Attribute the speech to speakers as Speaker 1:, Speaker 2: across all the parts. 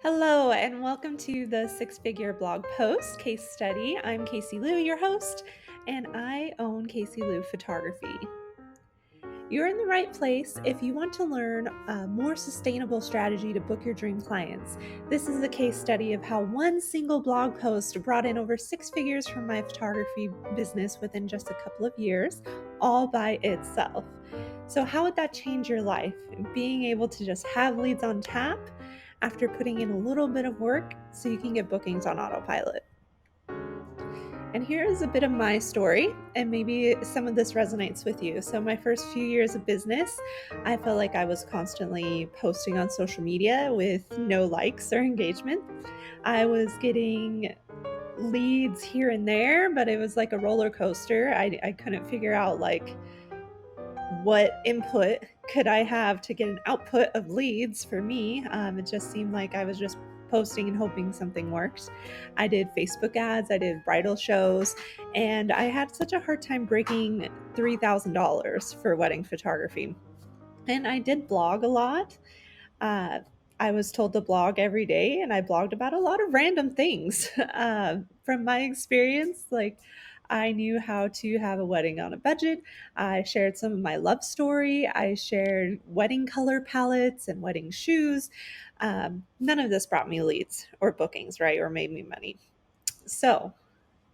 Speaker 1: Hello, and welcome to the Six Figure Blog Post Case Study. I'm Casey Liu, your host, and I own Casey Liu Photography. You're in the right place if you want to learn a more sustainable strategy to book your dream clients. This is a case study of how one single blog post brought in over six figures from my photography business within just a couple of years, all by itself. So, how would that change your life? Being able to just have leads on tap after putting in a little bit of work so you can get bookings on autopilot. And here is a bit of my story, and maybe some of this resonates with you. So, my first few years of business, I felt like I was constantly posting on social media with no likes or engagement. I was getting leads here and there, but it was like a roller coaster. I couldn't figure out what input could I have to get an output of leads for me. It just seemed like I was just posting and hoping something worked. I did Facebook ads, I did bridal shows, and I had such a hard time breaking $3,000 for wedding photography. And I did blog a lot. Uh, I was told to blog every day, and I blogged about a lot of random things. From my experience, I knew how to have a wedding on a budget. I shared some of my love story. I shared wedding color palettes and wedding shoes. None of this brought me leads or bookings, right? Or made me money. So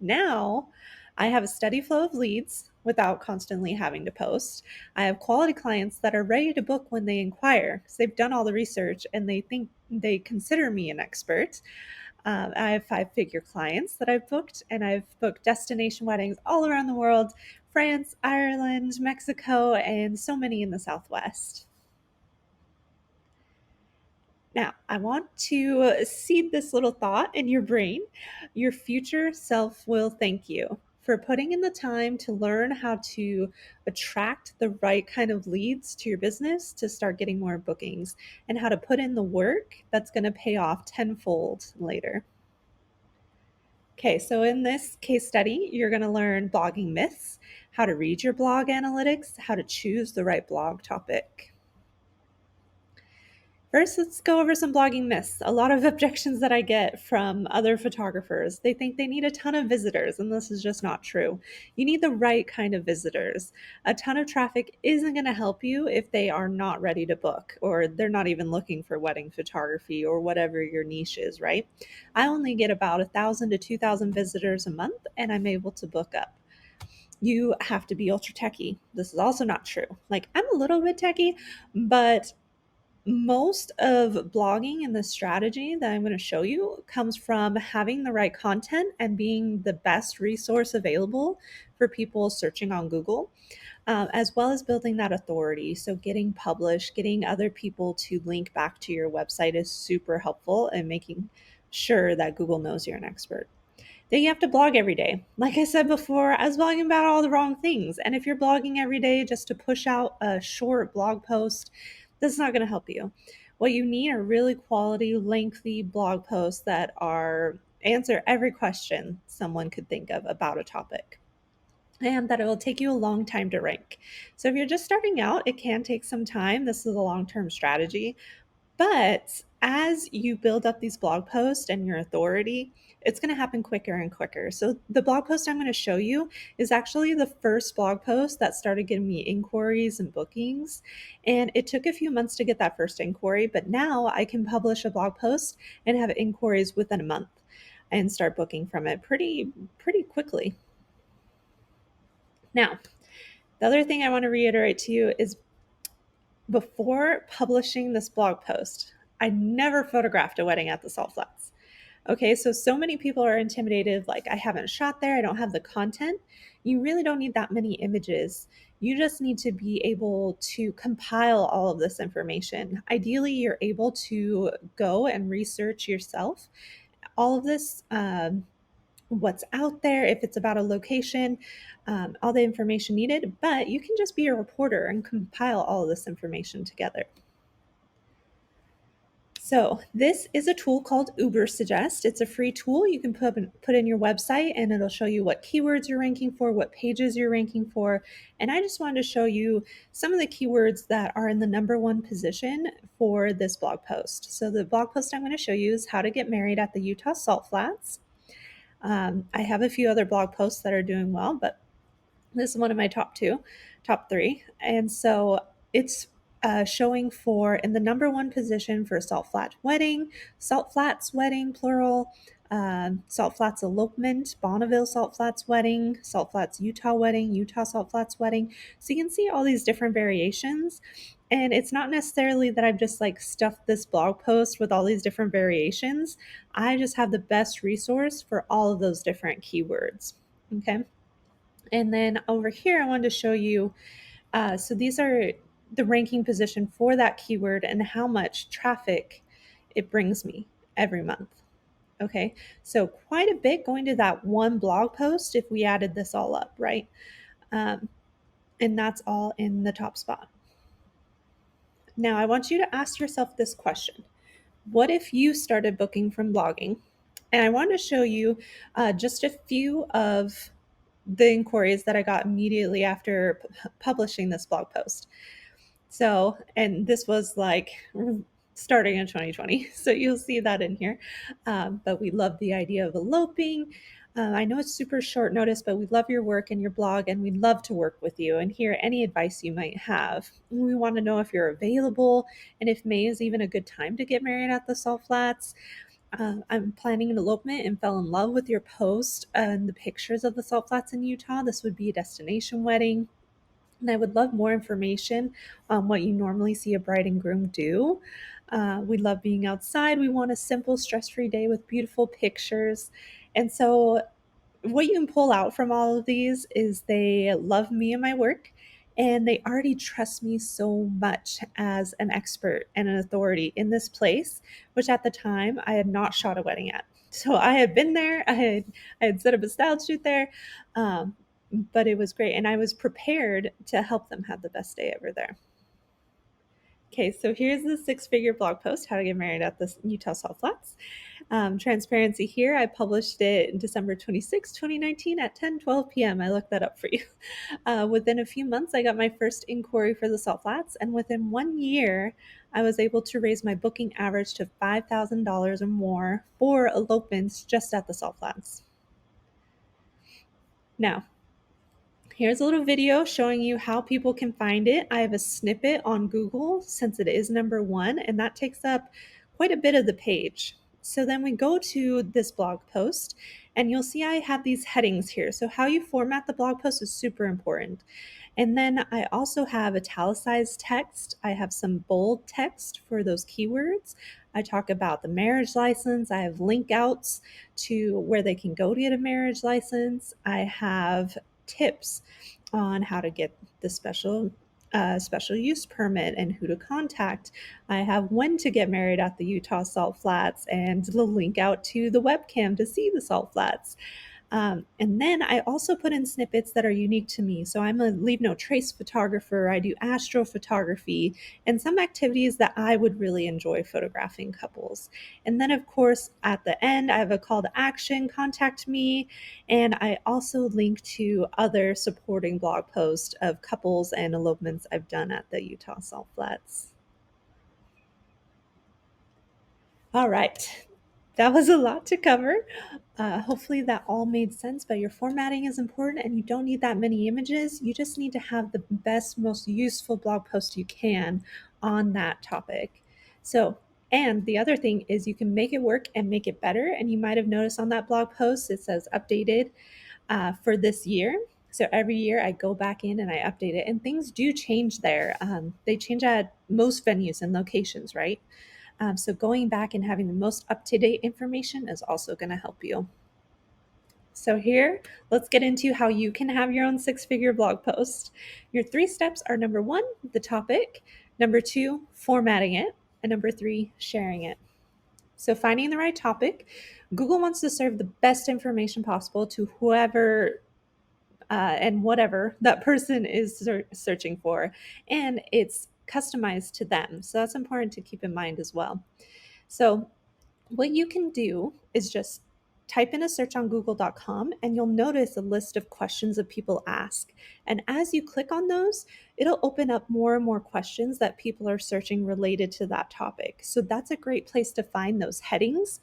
Speaker 1: now I have a steady flow of leads without constantly having to post. I have quality clients that are ready to book when they inquire because they've done all the research and they consider me an expert. I have five-figure clients that I've booked, and I've booked destination weddings all around the world: France, Ireland, Mexico, and so many in the Southwest. Now, I want to seed this little thought in your brain. Your future self will thank you for putting in the time to learn how to attract the right kind of leads to your business to start getting more bookings, and how to put in the work that's going to pay off tenfold later. Okay, so in this case study, you're going to learn blogging myths, how to read your blog analytics, how to choose the right blog topic. First, let's go over some blogging myths. A lot of objections that I get from other photographers. They think they need a ton of visitors, and this is just not true. You need the right kind of visitors. A ton of traffic isn't going to help you if they are not ready to book, or they're not even looking for wedding photography or whatever your niche is, right? I only get about 1,000 to 2,000 visitors a month, and I'm able to book up. You have to be ultra techie. This is also not true. Like, I'm a little bit techie, but most of blogging and the strategy that I'm going to show you comes from having the right content and being the best resource available for people searching on Google, as well as building that authority. So, getting published, getting other people to link back to your website is super helpful in making sure that Google knows you're an expert. Then you have to blog every day. Like I said before, I was blogging about all the wrong things. And if you're blogging every day just to push out a short blog post, that's not going to help you. What you need are really quality, lengthy blog posts that are answer every question someone could think of about a topic, and that it will take you a long time to rank. So if you're just starting out, it can take some time. This is a long-term strategy. But as you build up these blog posts and your authority, it's going to happen quicker and quicker. So, the blog post I'm going to show you is actually the first blog post that started getting me inquiries and bookings. And it took a few months to get that first inquiry, but now I can publish a blog post and have inquiries within a month and start booking from it pretty quickly. Now, the other thing I want to reiterate to you is, before publishing this blog post, I never photographed a wedding at the Salt Flats. Okay, so many people are intimidated, like, I haven't shot there, I don't have the content. You really don't need that many images. You just need to be able to compile all of this information. Ideally, you're able to go and research yourself all of this, what's out there, if it's about a location, all the information needed, but you can just be a reporter and compile all of this information together. So this is a tool called Uber Suggest. It's a free tool you can put in your website, and it'll show you what keywords you're ranking for, what pages you're ranking for. And I just wanted to show you some of the keywords that are in the #1 position for this blog post. So the blog post I'm going to show you is how to get married at the Utah Salt Flats. I have a few other blog posts that are doing well, but this is one of my top three. And so it's showing for in the #1 position for Salt Flats wedding, plural, Salt Flats elopement, Bonneville Salt Flats wedding, Salt Flats Utah wedding, Utah Salt Flats wedding. So you can see all these different variations. And it's not necessarily that I've just like stuffed this blog post with all these different variations. I just have the best resource for all of those different keywords. Okay. And then over here, I wanted to show you, so these are the ranking position for that keyword and how much traffic it brings me every month. Okay, so quite a bit going to that one blog post if we added this all up, right? And that's all in the top spot. Now, I want you to ask yourself this question. What if you started booking from blogging? And I want to show you just a few of the inquiries that I got immediately after publishing this blog post. So, and this was like starting in 2020. So you'll see that in here. But we love the idea of eloping. I know it's super short notice, but we love your work and your blog, and we'd love to work with you and hear any advice you might have. We want to know if you're available and if May is even a good time to get married at the Salt Flats. I'm planning an elopement and fell in love with your post and the pictures of the Salt Flats in Utah. This would be a destination wedding. And I would love more information on what you normally see a bride and groom do. We love being outside. We want a simple, stress free day with beautiful pictures. And so what you can pull out from all of these is they love me and my work, and they already trust me so much as an expert and an authority in this place, which at the time I had not shot a wedding at. So I had been there, I had set up a style shoot there, but it was great, and I was prepared to help them have the best day ever there. Okay, so here's the 6-figure blog post, how to get married at the Utah Salt Flats. Transparency here, I published it December 26, 2019 at 10:12 p.m. I looked that up for you. Within a few months, I got my first inquiry for the Salt Flats, and within 1 year, I was able to raise my booking average to $5,000 or more for elopements just at the Salt Flats. Now, here's a little video showing you how people can find it. I have a snippet on Google since it is #1, and that takes up quite a bit of the page. So then we go to this blog post, and you'll see I have these headings here. So how you format the blog post is super important. And then I also have italicized text. I have some bold text for those keywords. I talk about the marriage license. I have link outs to where they can go to get a marriage license. I have tips on how to get the special use permit and who to contact. I have when to get married at the Utah Salt Flats and the link out to the webcam to see the Salt Flats. And then I also put in snippets that are unique to me. So I'm a leave no trace photographer. I do astrophotography and some activities that I would really enjoy photographing couples. And then, of course, at the end, I have a call to action, contact me. And I also link to other supporting blog posts of couples and elopements I've done at the Utah Salt Flats. All right. That was a lot to cover. Hopefully that all made sense, but your formatting is important and you don't need that many images. You just need to have the best, most useful blog post you can on that topic. So, and the other thing is you can make it work and make it better. And you might have noticed on that blog post, it says updated for this year. So every year I go back in and I update it, and things do change there. They change at most venues and locations, right? So going back and having the most up-to-date information is also going to help you. So here, let's get into how you can have your own 6-figure blog post. Your 3 steps are #1, the topic, #2, formatting it, and #3, sharing it. So finding the right topic, Google wants to serve the best information possible to whoever and whatever that person is searching for, and it's customized to them. So that's important to keep in mind as well. So what you can do is just type in a search on google.com and you'll notice a list of questions that people ask. And as you click on those, it'll open up more and more questions that people are searching related to that topic. So that's a great place to find those headings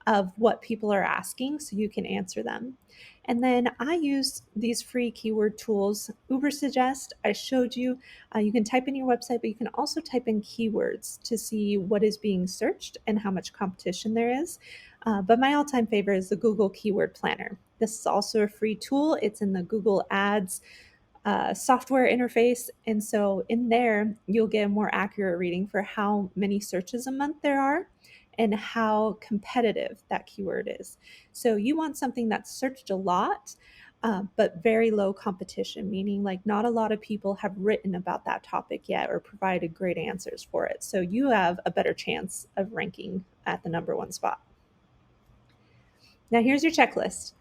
Speaker 1: of what people are asking so you can answer them. And then I use these free keyword tools. Ubersuggest, I showed you. You can type in your website, but you can also type in keywords to see what is being searched and how much competition there is. But my all-time favorite is the Google Keyword Planner. This is also a free tool. It's in the Google Ads software interface. And so in there, you'll get a more accurate reading for how many searches a month there are and how competitive that keyword is. So you want something that's searched a lot, but very low competition, meaning like not a lot of people have written about that topic yet or provided great answers for it. So you have a better chance of ranking at the number one spot. Now here's your checklist.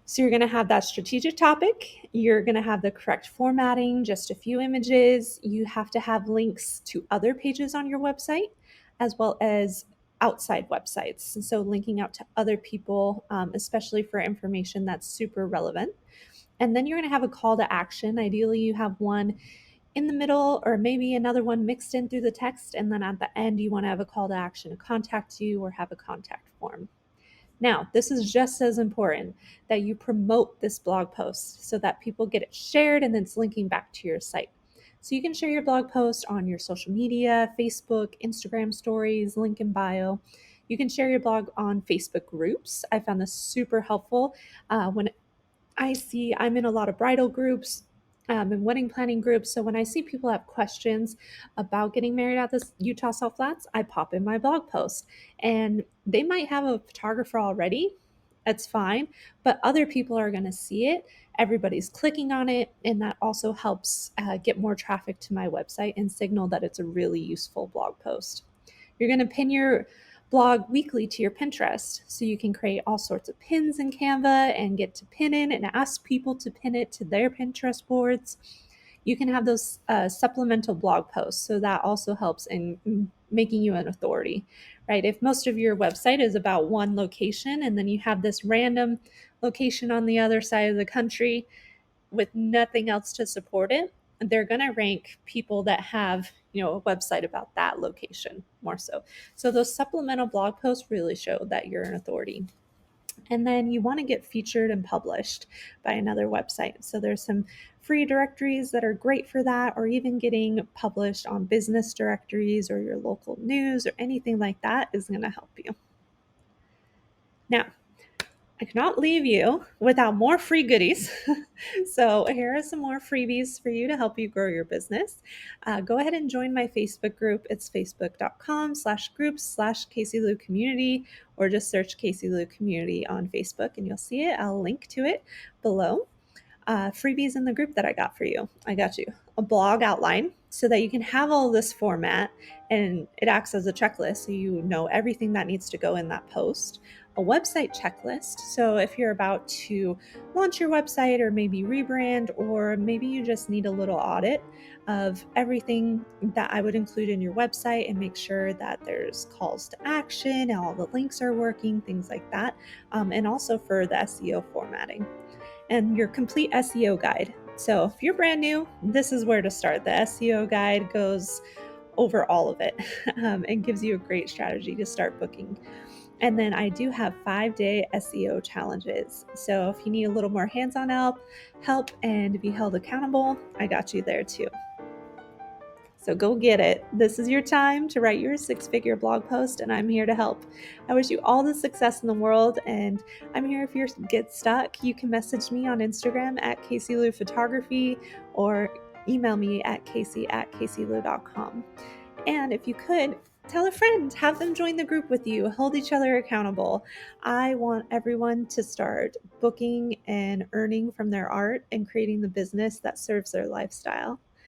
Speaker 1: So you're going to have that strategic topic. You're going to have the correct formatting, just a few images. You have to have links to other pages on your website, as well as outside websites. And so linking out to other people, especially for information that's super relevant. And then you're going to have a call to action. Ideally, you have one in the middle or maybe another one mixed in through the text. And then at the end, you want to have a call to action to contact you or have a contact form. Now, this is just as important that you promote this blog post so that people get it shared and then it's linking back to your site. So you can share your blog post on your social media, Facebook, Instagram stories, link in bio. You can share your blog on Facebook groups. I found this super helpful when I'm in a lot of bridal groups and wedding planning groups. So when I see people have questions about getting married at this Utah Salt Flats, I pop in my blog post and they might have a photographer already. That's fine. But other people are going to see it. Everybody's clicking on it. And that also helps get more traffic to my website and signal that it's a really useful blog post. You're going to pin your blog weekly to your Pinterest. So you can create all sorts of pins in Canva and get to pin in and ask people to pin it to their Pinterest boards. You can have those supplemental blog posts. So that also helps in making you an authority, right? If most of your website is about one location and then you have this random location on the other side of the country with nothing else to support it, they're going to rank people that have, a website about that location more so. So those supplemental blog posts really show that you're an authority. And then you want to get featured and published by another website. So there's some free directories that are great for that, or even getting published on business directories or your local news or anything like that is going to help you. Now, I cannot leave you without more free goodies. So here are some more freebies for you to help you grow your business. Go ahead and join my Facebook group. It's facebook.com/groups/Casey Lou Community, or just search Casey Lou Community on Facebook and you'll see it. I'll link to it below. Freebies in the group that I got for you. I got you a blog outline so that you can have all this format and it acts as a checklist so you know everything that needs to go in that post. A website checklist. So if you're about to launch your website or maybe rebrand, or maybe you just need a little audit of everything that I would include in your website and make sure that there's calls to action and all the links are working, things like that. And also for the SEO formatting and your complete SEO guide. So if you're brand new, this is where to start. The SEO guide goes over all of it and gives you a great strategy to start booking. And then I do have 5-day SEO challenges. So if you need a little more hands-on help and be held accountable, I got you there too. So go get it. This is your time to write your 6-figure blog post, and I'm here to help. I wish you all the success in the world, and I'm here if you get stuck. You can message me on Instagram at Casey Lou Photography or email me at casey@caseylou.com. And if you could, tell a friend, have them join the group with you, hold each other accountable. I want everyone to start booking and earning from their art and creating the business that serves their lifestyle.